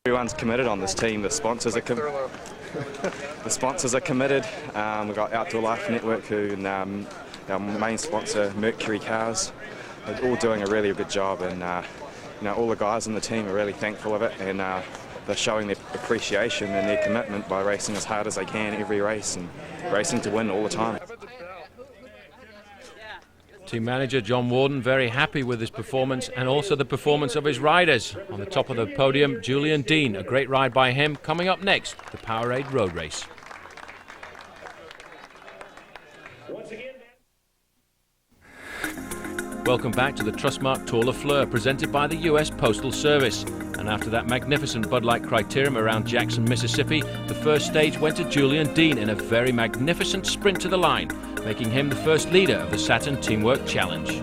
Everyone's committed on this team. The sponsors are committed. We've got Outdoor Life Network, who our main sponsor, Mercury Cars, are all doing a really good job, and all the guys on the team are really thankful of it, and they're showing their appreciation and their commitment by racing as hard as they can every race and racing to win all the time. Team manager John Warden very happy with his performance and also the performance of his riders. On the top of the podium, Julian Dean, a great ride by him. Coming up next, the Powerade Road Race. Welcome back to the Trustmark Tour LeFleur, presented by the US Postal Service. And after that magnificent Bud Light criterium around Jackson, Mississippi, the first stage went to Julian Dean in a very magnificent sprint to the line, making him the first leader of the Saturn Teamwork Challenge.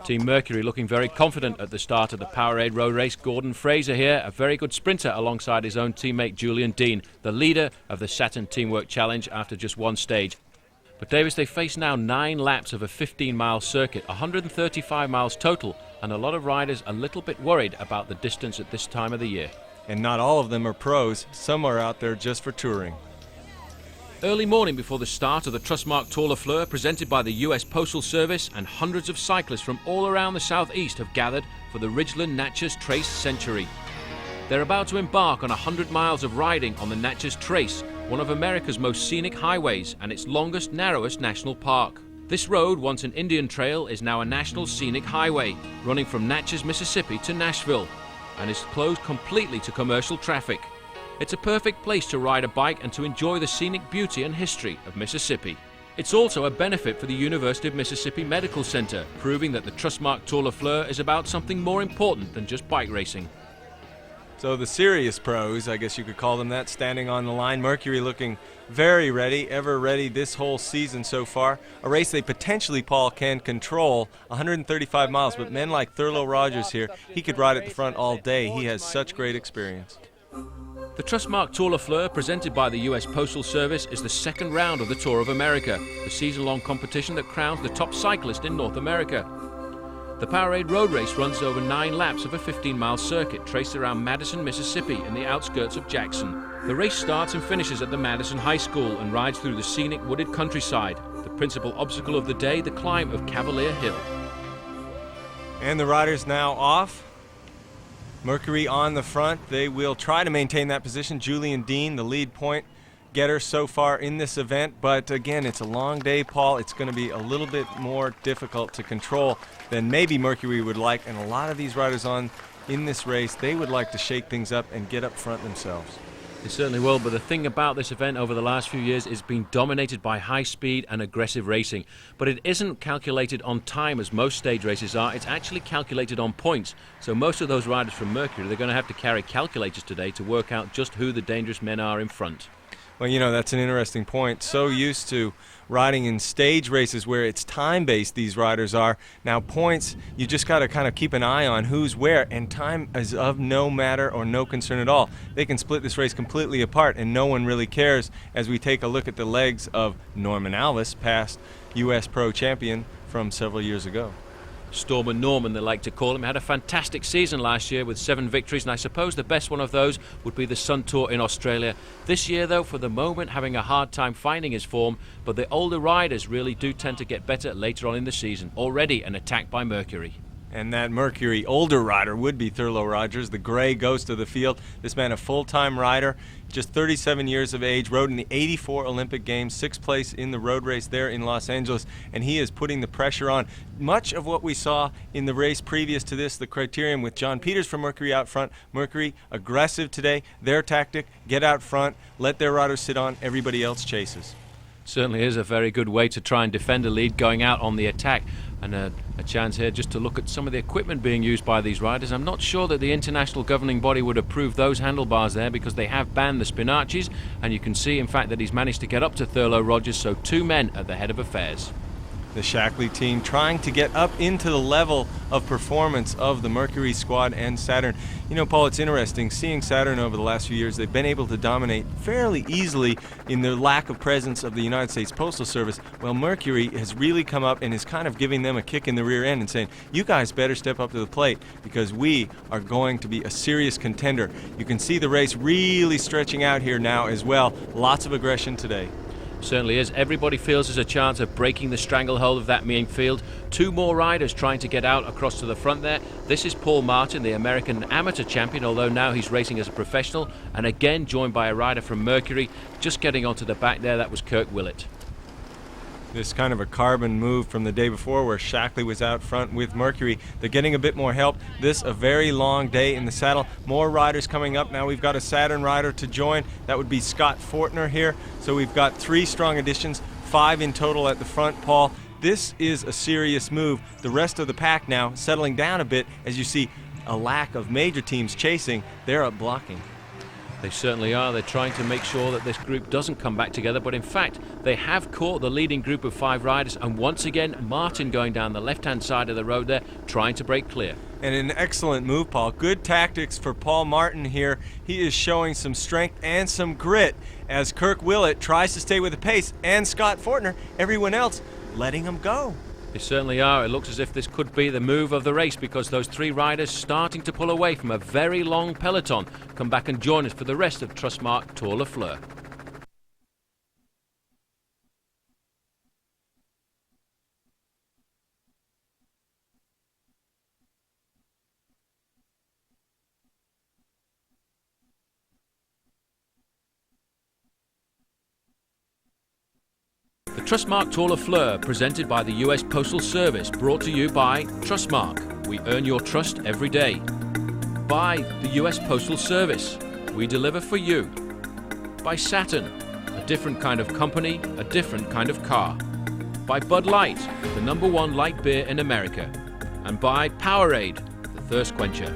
Team Mercury looking very confident at the start of the Powerade Road Race. Gordon Fraser here, a very good sprinter alongside his own teammate Julian Dean, the leader of the Saturn Teamwork Challenge after just one stage. But Davis, they face now 9 laps of a 15-mile circuit, 135 miles total, and a lot of riders a little bit worried about the distance at this time of the year. And not all of them are pros. Some are out there just for touring. Early morning before the start of the Trustmark Tour LeFleur, presented by the US Postal Service, and hundreds of cyclists from all around the southeast have gathered for the Ridgeland Natchez Trace Century. They're about to embark on 100 miles of riding on the Natchez Trace, one of America's most scenic highways and its longest, narrowest national park. This road, once an Indian trail, is now a national scenic highway, running from Natchez, Mississippi to Nashville, and is closed completely to commercial traffic. It's a perfect place to ride a bike and to enjoy the scenic beauty and history of Mississippi. It's also a benefit for the University of Mississippi Medical Center, proving that the Trustmark Tour LeFleur is about something more important than just bike racing. So the serious pros, I guess you could call them that, standing on the line. Mercury looking very ready, ever ready this whole season so far. A race they potentially, Paul, can control, 135 miles. But men like Thurlow Rogers here, he could ride at the front all day. He has such great experience. The Trustmark Tour LeFleur, presented by the US Postal Service, is the second round of the Tour of America, the season-long competition that crowns the top cyclist in North America. The Powerade Road Race runs over 9 laps of a 15-mile circuit traced around Madison, Mississippi, in the outskirts of Jackson. The race starts and finishes at the Madison High School and rides through the scenic wooded countryside. The principal obstacle of the day, the climb of Cavalier Hill. And the riders now off. Mercury on the front. They will try to maintain that position. Julian Dean, the lead point getter so far in this event, but again, it's a long day, Paul. It's going to be a little bit more difficult to control than maybe Mercury would like, and a lot of these riders in this race, they would like to shake things up and get up front themselves. They certainly will, but the thing about this event over the last few years is being dominated by high speed and aggressive racing. But it isn't calculated on time as most stage races are, it's actually calculated on points. So most of those riders from Mercury, they're going to have to carry calculators today to work out just who the dangerous men are in front. Well, that's an interesting point. So used to riding in stage races where it's time-based, these riders are. Now points, you just got to kind of keep an eye on who's where, and time is of no matter or no concern at all. They can split this race completely apart, and no one really cares as we take a look at the legs of Norman Alvis, past U.S. Pro Champion from several years ago. Stormer Norman, they like to call him, had a fantastic season last year with 7 victories, and I suppose the best one of those would be the Sun Tour in Australia. This year, though, for the moment, having a hard time finding his form, but the older riders really do tend to get better later on in the season. Already an attack by Mercury. And that Mercury older rider would be Thurlow Rogers, the gray ghost of the field. This man, a full-time rider, just 37 years of age, rode in the '84 Olympic Games, 6th place in the road race there in Los Angeles, and he is putting the pressure on. Much of what we saw in the race previous to this, the criterium with John Peters from Mercury out front. Mercury aggressive today, their tactic, get out front, let their riders sit on, everybody else chases. Certainly is a very good way to try and defend a lead, going out on the attack. And a chance here just to look at some of the equipment being used by these riders. I'm not sure that the international governing body would approve those handlebars there, because they have banned the Spinachis, and you can see in fact that he's managed to get up to Thurlow Rogers, so 2 men at the head of affairs. The Shackley team trying to get up into the level of performance of the Mercury squad and Saturn. You know, Paul, it's interesting seeing Saturn over the last few years. They've been able to dominate fairly easily in their lack of presence of the United States Postal Service, while Mercury has really come up and is kind of giving them a kick in the rear end and saying, you guys better step up to the plate because we are going to be a serious contender. You can see the race really stretching out here now as well. Lots of aggression today. Certainly is. Everybody feels there's a chance of breaking the stranglehold of that main field. Two more riders trying to get out across to the front there. This is Paul Martin, the American amateur champion, although now he's racing as a professional, and again joined by a rider from Mercury. Just getting onto the back there, that was Kirk Willett. This kind of a carbon move from the day before where Shackley was out front with Mercury. They're getting a bit more help. This a very long day in the saddle. More riders coming up. Now we've got a Saturn rider to join. That would be Scott Fortner here. So we've got 3 strong additions, 5 in total at the front, Paul. This is a serious move. The rest of the pack now settling down a bit as you see a lack of major teams chasing. They're up blocking. They certainly are. They're trying to make sure that this group doesn't come back together, but in fact they have caught the leading group of 5 riders, and once again Martin going down the left-hand side of the road there trying to break clear. And an excellent move, Paul. Good tactics for Paul Martin here. He is showing some strength and some grit as Kirk Willett tries to stay with the pace, and Scott Fortner, everyone else, letting him go. They certainly are. It looks as if this could be the move of the race because those 3 riders starting to pull away from a very long peloton. Come back and join us for the rest of Trustmark Tour LeFleur. The Trustmark Tour LeFleur, presented by the US Postal Service, brought to you by Trustmark. We earn your trust every day. By the US Postal Service. We deliver for you. By Saturn, a different kind of company, a different kind of car. By Bud Light, the #1 light beer in America. And by Powerade, the thirst quencher.